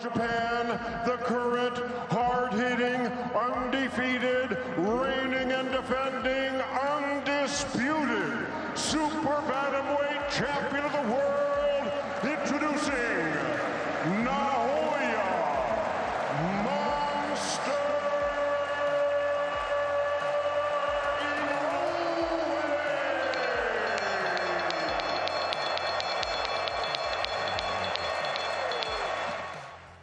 Japan, the current hard-hitting, undefeated, reigning and defending, undisputed super bantamweight champion of the world, introducing Naoya Monster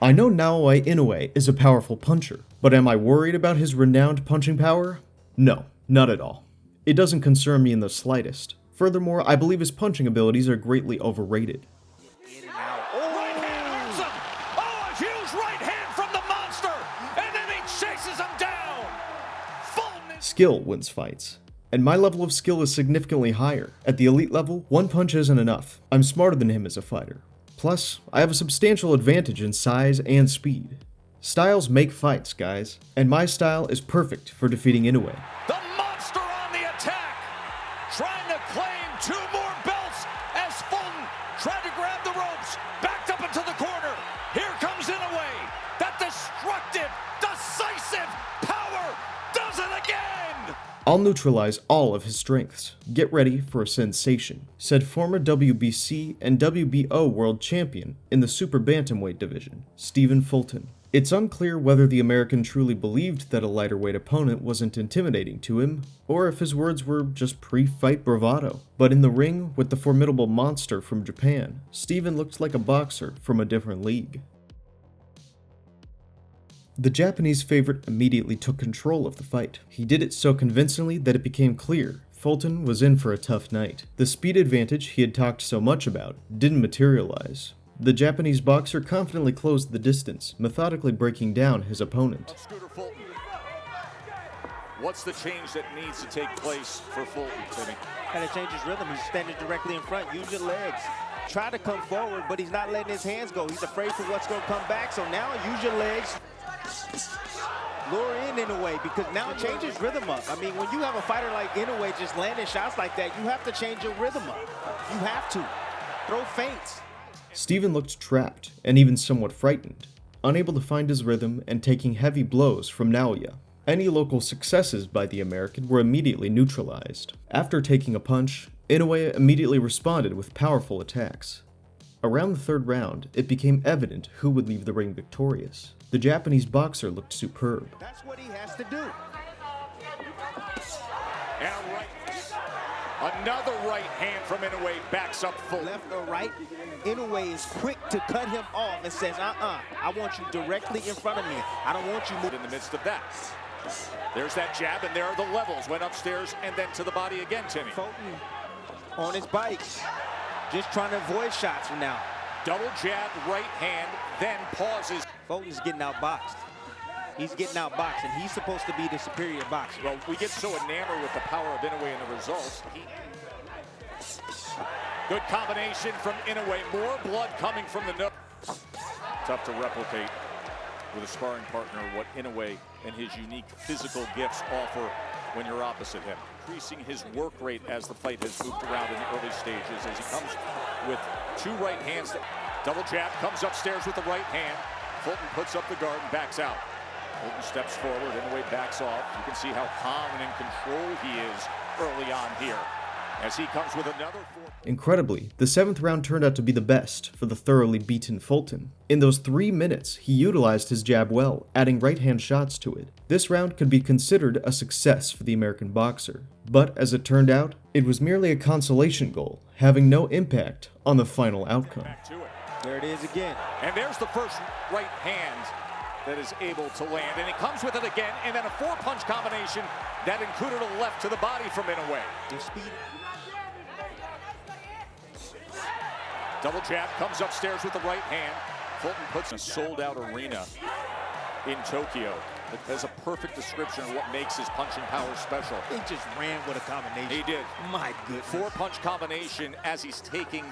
I know Naoya Inoue is a powerful puncher, but am I worried about his renowned punching power? No, not at all. It doesn't concern me in the slightest. Furthermore, I believe his punching abilities are greatly overrated. Right hand hurts him! Oh, a huge right hand from the monster! And then he chases him down! Skill wins fights. And my level of skill is significantly higher. At the elite level, one punch isn't enough. I'm smarter than him as a fighter. Plus, I have a substantial advantage in size and speed. Styles make fights, guys, and my style is perfect for defeating Inoue. The monster on the attack, trying to claim 2 more belts as Fulton tried to grab the ropes, backed up into the corner. Here comes Inoue. That destructive, decisive power does it again! I'll neutralize all of his strengths. Get ready for a sensation, said former WBC and WBO world champion in the super bantamweight division, Stephen Fulton. It's unclear whether the American truly believed that a lighter weight opponent wasn't intimidating to him, or if his words were just pre-fight bravado. But in the ring with the formidable monster from Japan, Stephen looked like a boxer from a different league. The Japanese favorite immediately took control of the fight. He did it so convincingly that it became clear Fulton was in for a tough night. The speed advantage he had talked so much about didn't materialize. The Japanese boxer confidently closed the distance, methodically breaking down his opponent. What's the change that needs to take place for Fulton, Timmy? Gotta change his rhythm. He's standing directly in front. Use your legs. Try to come forward, but he's not letting his hands go. He's afraid for what's going to come back. So now use your legs. Lure in Inoue, because now it changes rhythm up. I mean, when you have a fighter like Inoue just landing shots like that, you have to change your rhythm up. You have to. Throw feints. Stephen looked trapped and even somewhat frightened, unable to find his rhythm and taking heavy blows from Naoya. Any local successes by the American were immediately neutralized. After taking a punch, Inoue immediately responded with powerful attacks. Around the third round, it became evident who would leave the ring victorious. The Japanese boxer looked superb. That's what he has to do. And another right hand from Inoue backs up Fulton. Left or right, Inoue is quick to cut him off and says, I want you directly in front of me. I don't want you moving. In the midst of that, there's that jab, and there are the levels. Went upstairs and then to the body again, Timmy. Fulton on his bike, just trying to avoid shots from now. Double jab, right hand, then pauses. Fulton's getting outboxed. He's getting outboxed, and he's supposed to be the superior boxer. Well, we get so enamored with the power of Inoue and the results. Good combination from Inoue. More blood coming from the nose. Tough to replicate with a sparring partner what Inoue and his unique physical gifts offer when you're opposite him. Increasing his work rate as the fight has moved around in the early stages as he comes with 2 right hands. Double jab, comes upstairs with the right hand. Fulton puts up the guard and backs out. Fulton steps forward, Inoue backs off. You can see how calm and in control he is early on here as he comes with another 4. Incredibly, the 7th round turned out to be the best for the thoroughly beaten Fulton. In those 3 minutes, he utilized his jab well, adding right-hand shots to it. This round could be considered a success for the American boxer, but as it turned out, it was merely a consolation goal, having no impact on the final outcome. Back to it. There it is again. And there's the first right hand that is able to land, and he comes with it again, and then a 4-punch combination that included a left to the body from Inoue. The speed. Double jab, comes upstairs with the right hand. Fulton puts a sold-out arena in Tokyo. That's a perfect description of what makes his punching power special. He just ran with a combination. He did. My goodness. 4-punch combination as he's taking.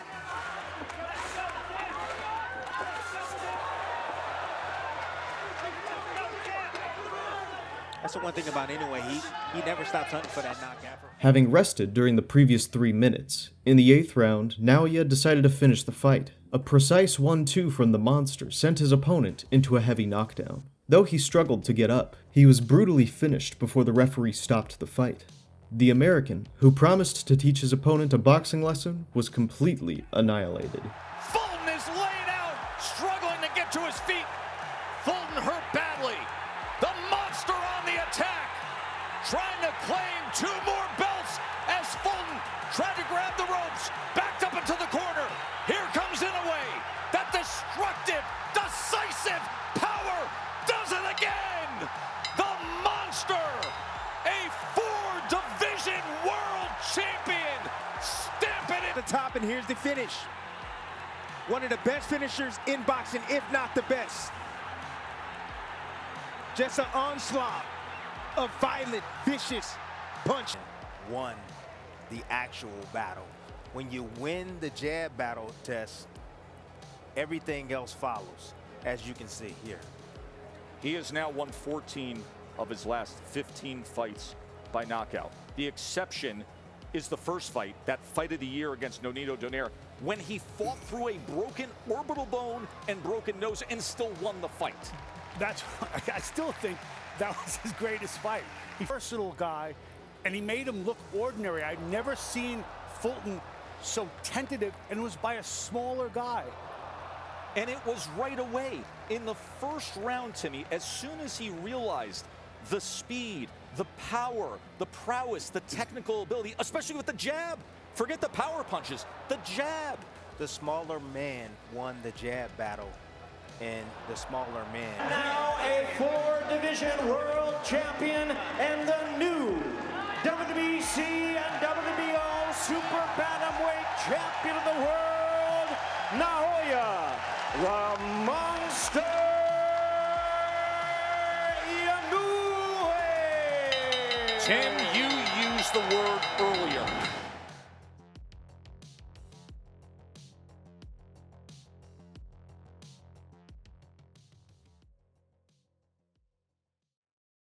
That's the one thing about Inoue. He never stops hunting for that knockout. Having rested during the previous 3 minutes, in the 8th round, Naoya decided to finish the fight. A precise 1-2 from the monster sent his opponent into a heavy knockdown. Though he struggled to get up, he was brutally finished before the referee stopped the fight. The American, who promised to teach his opponent a boxing lesson, was completely annihilated. Fulton is laid out, struggling to get to his feet. Fulton hurt badly. The monster on the attack, trying to claim 2 more belts as Fulton tried to grab the ropes, backed up into the corner. Here comes Inoue. That destructive, decisive power does it again. The monster, a 4-division world champion, stamping it At the top, and here's the finish. One of the best finishers in boxing, if not the best. Just an onslaught of violent, vicious punch. Won the actual battle. When you win the jab battle test, everything else follows, as you can see here. He has now won 14 of his last 15 fights by knockout. The exception is the first fight, that fight of the year against Nonito Donaire, when he fought through a broken orbital bone and broken nose and still won the fight. I still think that was his greatest fight. He's a versatile guy, and he made him look ordinary. I've never seen Fulton so tentative, and it was by a smaller guy. And it was right away in the first round, Timmy, as soon as he realized the speed, the power, the prowess, the technical ability, especially with the jab. Forget the power punches, the jab. The smaller man won the jab battle, and the smaller man. Now a 4-division world champion and the new WBC and WBO super bantamweight champion of the world, Naoya, the monster Inoue. Tim, you used the word earlier.